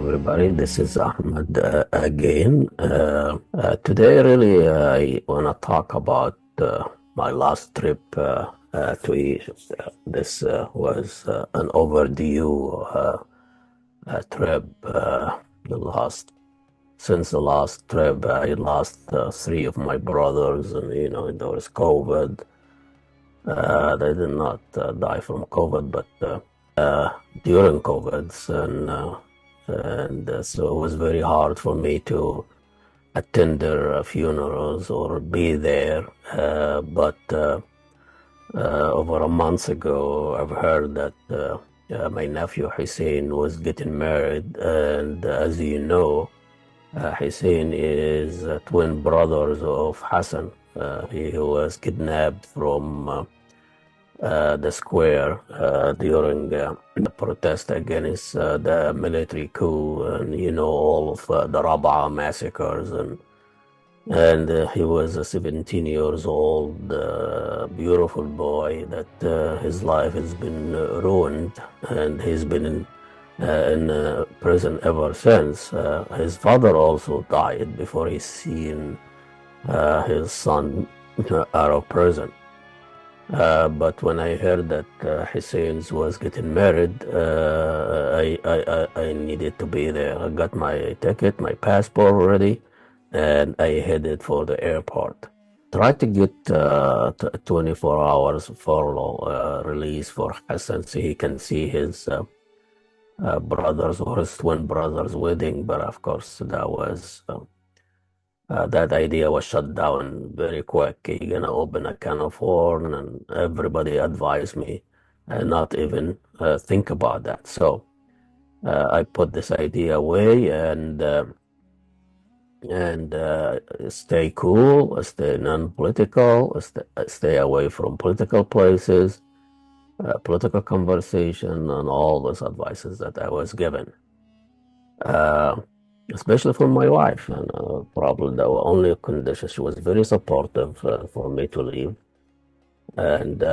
everybody. This is Ahmed again. Today, really, I want to talk about my last trip to Egypt. This was an overdue trip. Since the last trip, I lost three of my brothers, and there was COVID. They did not die from COVID, but during COVID, and so it was very hard for me to attend their funerals or be there. But over a month ago, I've heard that my nephew Hussein was getting married, and as you know, Hussein is twin brothers of Hassan. He was kidnapped from the square during the protest against the military coup, and all of the Rabaa massacres, and he was a 17 years old beautiful boy that his life has been ruined, and he's been in prison ever since. His father also died before he seen his son out of prison. But when I heard that Hussein was getting married, I needed to be there. I got my ticket, my passport ready, and I headed for the airport. Tried to get 24 hours furlough release for Hassan so he can see his brothers or his twin brothers' wedding, but of course that idea was shut down very quick. You're gonna open a can of worms, and everybody advised me not even think about that. So I put this idea away and stay cool, stay non-political, stay away from political places, political conversation, and all those advices that I was given. Especially from my wife, and probably the only condition, she was very supportive for me to leave, and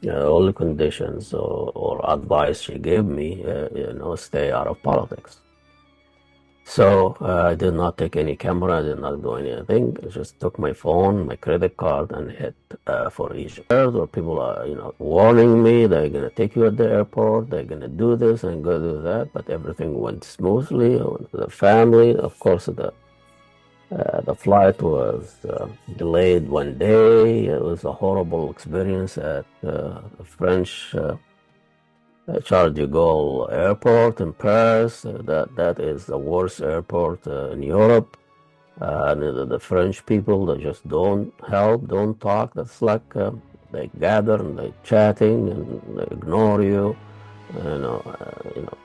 only conditions or advice she gave me, stay out of politics. So I did not take any camera, I did not do anything. I just took my phone, my credit card, and hit for Egypt. There people are, warning me they're gonna take you at the airport, they're gonna do this and go do that, but everything went smoothly. The family, of course, the flight was delayed one day. It was a horrible experience at French Charles de Gaulle Airport in Paris. That is the worst airport in Europe. And the French people, they just don't help, don't talk. That's like they gather and they chatting and they ignore you.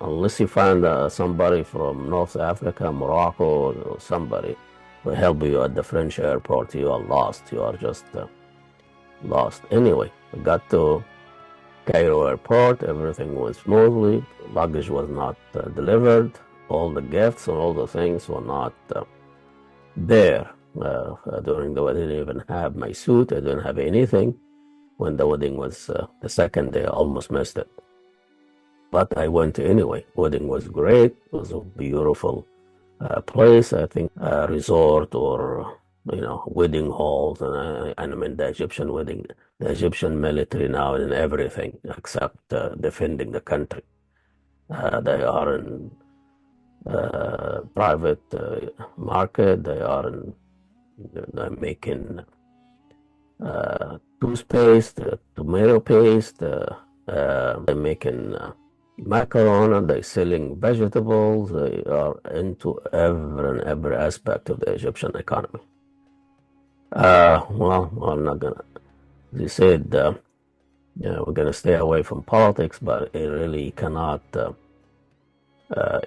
Unless you find somebody from North Africa, Morocco, or somebody will help you at the French airport, you are lost. You are just lost. Anyway, we got to Cairo airport, everything went smoothly. Luggage was not delivered. All the gifts and all the things were not there during the wedding. I didn't even have my suit. I didn't have anything. When the wedding was the second day, I almost missed it. But I went anyway. Wedding was great. It was a beautiful place. I think a resort or wedding halls, and I mean the Egyptian wedding, the Egyptian military now in everything except defending the country. They are in private market. They're making toothpaste, tomato paste. They're making macaroni. They're selling vegetables. They are into every aspect of the Egyptian economy. Well, I'm not gonna. They said, we're gonna stay away from politics, but it really cannot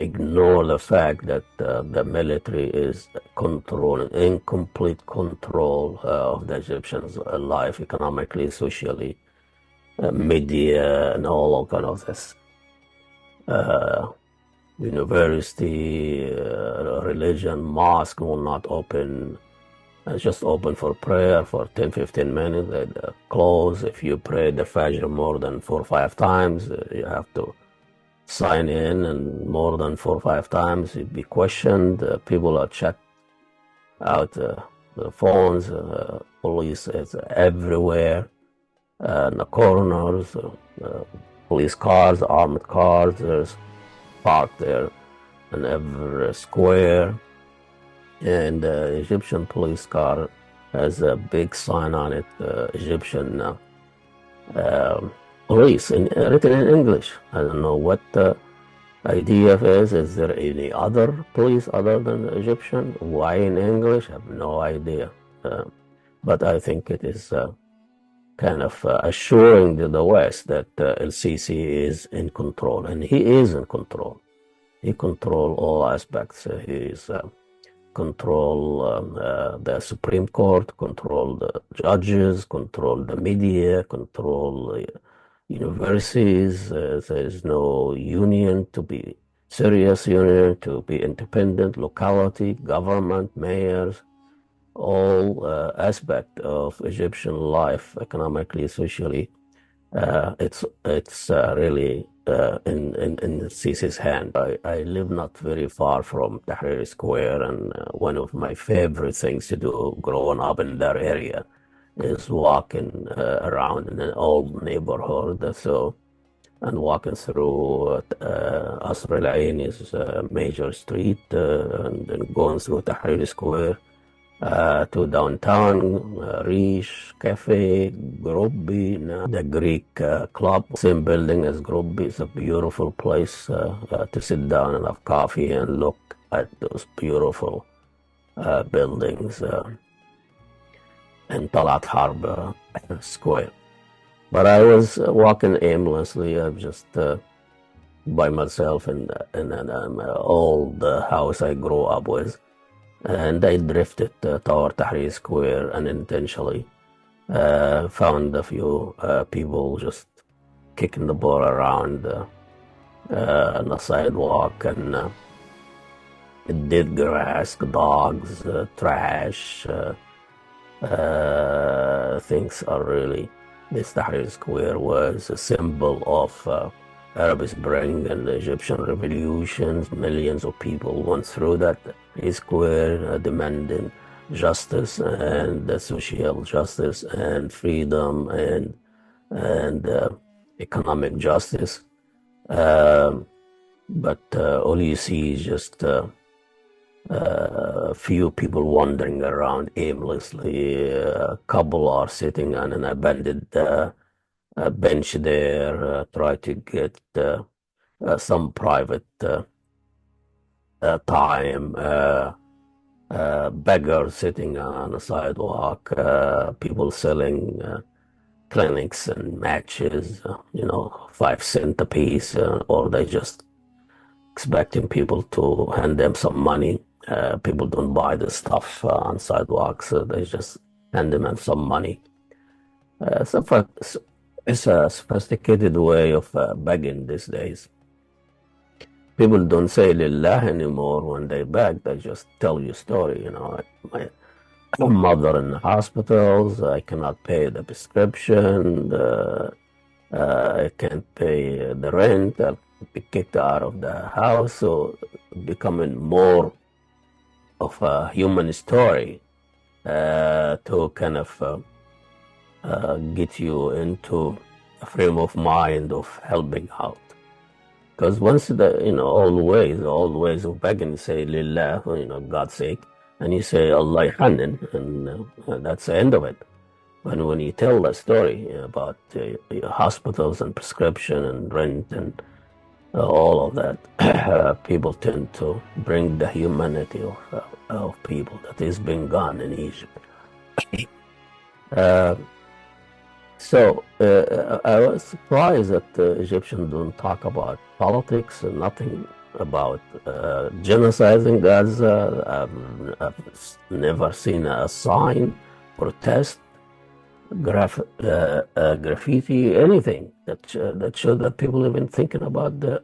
ignore the fact that the military is controlling, in complete control of the Egyptians' life, economically, socially, media, and all kind of this. University, religion, mosque will not open. It's just open for prayer for 10-15 minutes. They close. If you pray the Fajr more than 4 or 5 times, you have to sign in, and more than 4 or 5 times you'd be questioned. People are checked out the phones. Police is everywhere. In the corners, police cars, armored cars, there's parked there in every square. And the Egyptian police car has a big sign on it, Egyptian police, written in English. I don't know what the idea is. Is there any other police other than Egyptian? Why in English? I have no idea. But I think it is kind of assuring the West that el-Sisi is in control, and he is in control. He controls all aspects. He is control the Supreme Court, control the judges, control the media, control universities. There is no union to be serious union, to be independent, locality, government, mayors, all aspect of Egyptian life, economically, socially. It's really in Sisi's hand. I live not very far from Tahrir Square, and one of my favorite things to do growing up in that area is walking around in an old neighborhood. So, and walking through Asr al-Ain is a major street, and then going through Tahrir Square to downtown, Rish, Cafe, Grobbi, the Greek club, same building as Grobbi. It's a beautiful place to sit down and have coffee and look at those beautiful buildings in Talat Harb Square. But I was walking aimlessly, just by myself in an old house I grew up with. And I drifted toward Tahrir Square unintentionally. Found a few people just kicking the ball around on the sidewalk, and dead grass, dogs, trash. Things are really. This Tahrir Square was a symbol of Arab Spring and the Egyptian revolutions. Millions of people went through that square demanding justice and social justice and freedom and economic justice. But all you see is just few people wandering around aimlessly. A couple are sitting on an abandoned bench there, try to get some private time. Beggars sitting on a sidewalk, people selling clinics and matches, 5 cents a piece, or they just expecting people to hand them some money. People don't buy the stuff on sidewalks, so they just hand them some money. So it's a sophisticated way of begging these days. People don't say lillah anymore when they beg. They just tell you a story. My mother in the hospitals, I cannot pay the prescription, I can't pay the rent, I'll be kicked out of the house. So becoming more of a human story to kind of get you into a frame of mind of helping out. Because once all the ways of begging, you say lillah, God's sake, and you say Allah yahannin, and that's the end of it. But when you tell the story about hospitals and prescription and rent and all of that, people tend to bring the humanity of people that has been gone in Egypt. So I was surprised that Egyptians don't talk about politics and nothing about genociding Gaza. I've never seen a sign, protest, graffiti, anything that showed that people have been thinking about that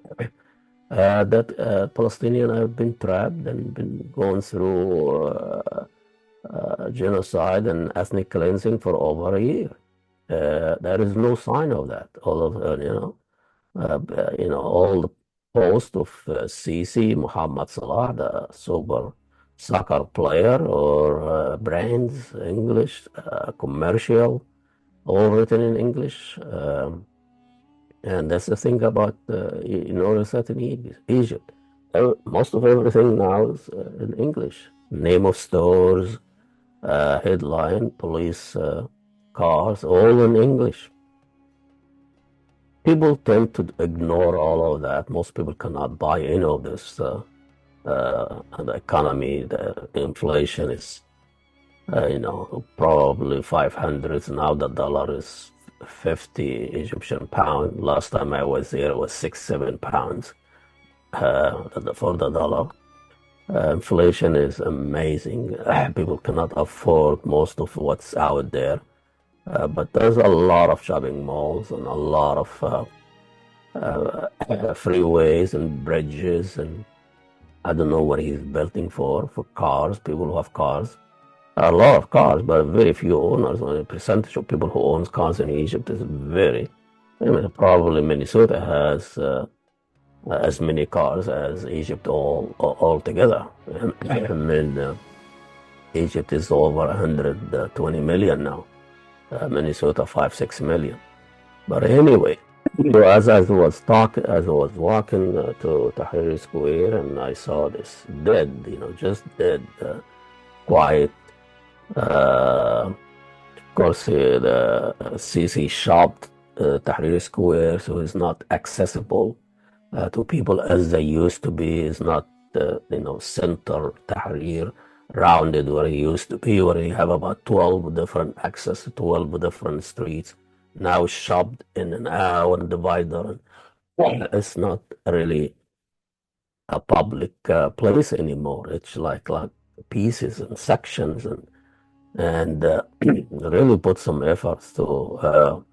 Palestinians have been trapped and been going through genocide and ethnic cleansing for over a year. There is no sign of that. All of all post of Sisi, Muhammad Salah, the super soccer player, or brands, English, commercial, all written in English. And that's the thing about, research in Egypt. Most of everything now is in English. Name of stores, headline, police cars, all in English. People tend to ignore all of that. Most people cannot buy any of this. The economy, the inflation is, probably 500. Now the dollar is 50 Egyptian pound. Last time I was there, it was 6, 7 pounds for the dollar. Inflation is amazing. People cannot afford most of what's out there. But there's a lot of shopping malls and a lot of freeways and bridges, and I don't know what he's building for cars, people who have cars. A lot of cars, but very few owners. The percentage of people who owns cars in Egypt is very, probably Minnesota has as many cars as Egypt all together. Egypt is over 120 million now. Minnesota 5-6 million. But anyway, as I was walking to Tahrir Square, and I saw this dead, just dead, quiet. Of course, the Sisi shopped Tahrir Square, so it's not accessible to people as they used to be. It's not, center Tahrir rounded where it used to be, where you have about 12 different access, 12 different streets. Now shopped in an hour and divider. It's not really a public place anymore. It's like pieces and sections, and really put some efforts to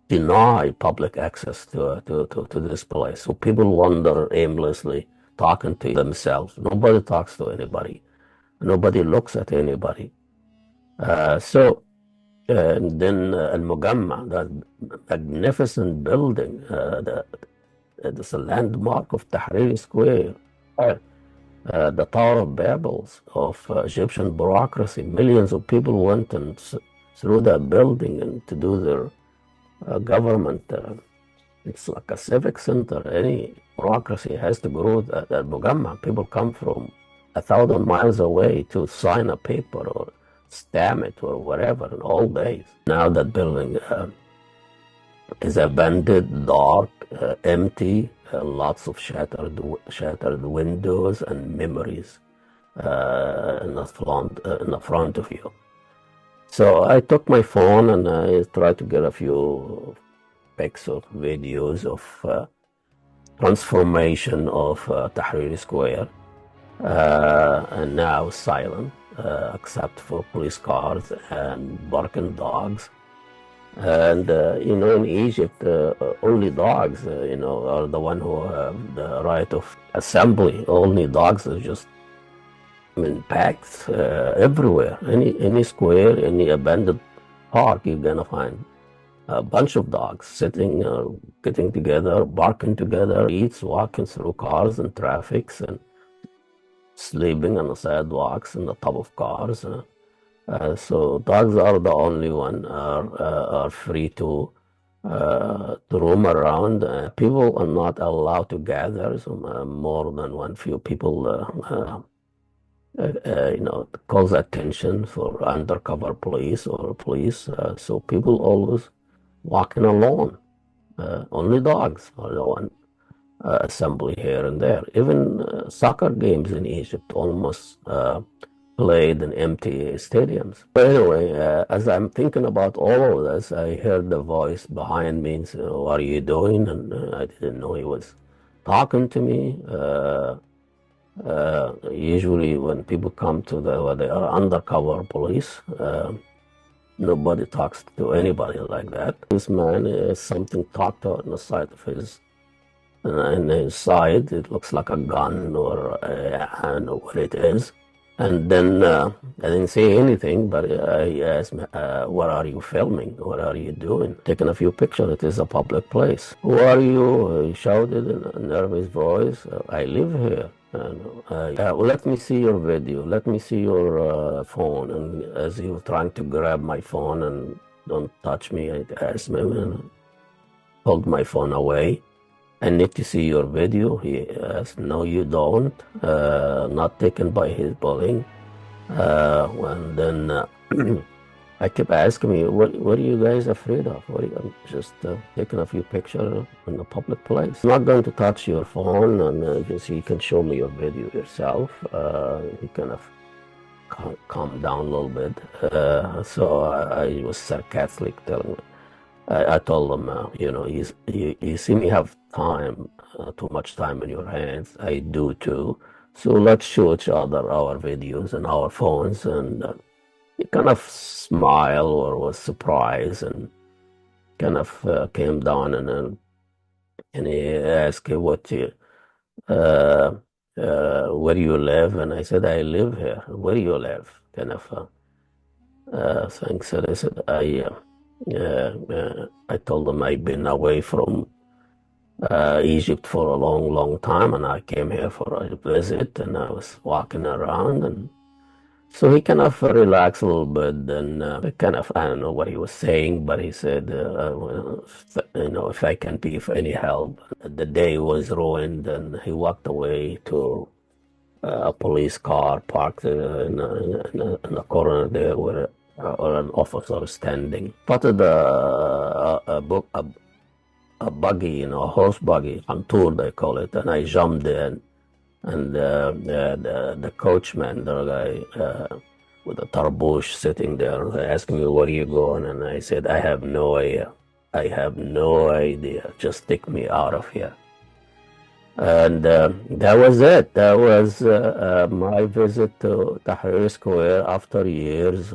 deny public access to this place. So people wander aimlessly, talking to themselves. Nobody talks to anybody. Nobody looks at anybody. And then Al-Mugamma, that magnificent building, it's a landmark of Tahrir Square. The Tower of Babel of Egyptian bureaucracy. Millions of people went and through that building and to do their government. It's like a civic center. Any bureaucracy has to go to that Mugamma. People come from 1,000 miles away to sign a paper or stamp it or whatever in all days. Now that building is abandoned, dark, empty, lots of shattered windows and memories in the front of you. So I took my phone and I tried to get a few pics of videos of transformation of Tahrir Square, and now silent, except for police cars and barking dogs. And in Egypt, only dogs, are the one who have the right of assembly. Only dogs are just, packed everywhere. Any square, any abandoned park, you're gonna find a bunch of dogs sitting, getting together, barking together, eats, walking through cars and traffics, and sleeping on the sidewalks and the top of cars. So dogs are the only one are free to roam around. People are not allowed to gather. So more than one few people, calls attention for undercover police or police. So people always walking alone. Only dogs are the one assembly here and there. Even soccer games in Egypt almost played in empty stadiums. But anyway, as I'm thinking about all of this, I heard the voice behind me and said, "What are you doing?" And I didn't know he was talking to me. Usually when people come to where they are undercover police, nobody talks to anybody like that. This man is something tucked out on the side of his, and inside it looks like a gun or I don't know what it is. And then I didn't say anything, but I asked, what are you filming? What are you doing? Taking a few pictures. It is a public place. Who are you? He shouted in a nervous voice. I live here. And, well, let me see your video. Let me see your phone. And as he was trying to grab my phone and don't touch me, I asked him and pulled my phone away. I need to see your video. He asked, no, you don't. Not taken by his bullying. And then I kept asking me, what are you guys afraid of? I'm just taking a few pictures in a public place. I'm not going to touch your phone, and just you can show me your video yourself. He kind of calmed down a little bit. So I was sarcastic, telling him. I told them, you seem to have time, too much time in your hands. I do too. So let's show each other our videos and our phones. And he kind of smiled or was surprised and kind of came down and he asked where do you live? And I said, I live here. Where do you live? Kind of thanks. I said, I told them I'd been away from Egypt for a long, long time, and I came here for a visit, and I was walking around, and so he kind of relaxed a little bit, and kind of, I don't know what he was saying, but he said, well, if I can be of any help. The day was ruined, and he walked away to a police car parked in a corner there where or an officer standing. Spotted a buggy, a horse buggy, on tour they call it, and I jumped in, and the coachman, the guy with a tarbouche sitting there, asked me, where are you going? And I said, I have no idea. I have no idea. Just take me out of here. And that was it. That was my visit to Tahrir Square after years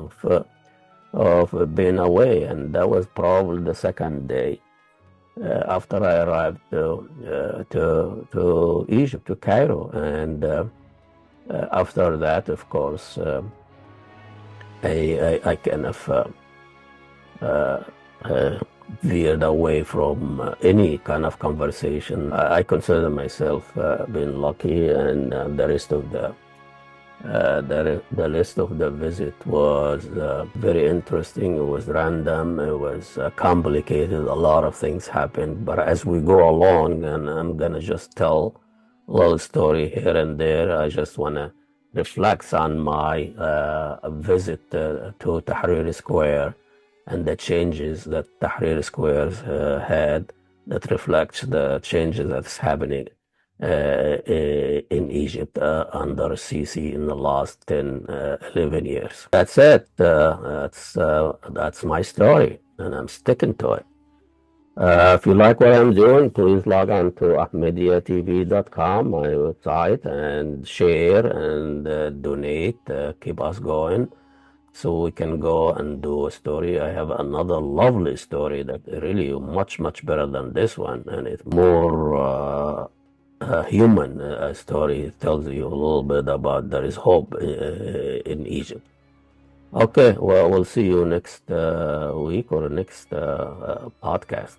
of being away, and that was probably the second day after I arrived to Egypt, to Cairo, and after that, of course, I kind of veered away from any kind of conversation. I consider myself being lucky, and the rest of the list of the visit was very interesting. It was random. It was complicated. A lot of things happened. But as we go along, and I'm gonna just tell a little story here and there, I just wanna reflect on my visit to Tahrir Square and the changes that Tahrir Square had that reflects the changes that's happening in Egypt under Sisi in the last 10, 11 years. That's it. That's my story, and I'm sticking to it. If you like what I'm doing, please log on to ahmediatv.com, my website, and share and donate. Keep us going, so we can go and do a story. I have another lovely story that really much, much better than this one, and it's more human story. It tells you a little bit about there is hope in Egypt. Okay, well, we'll see you next week or next podcast.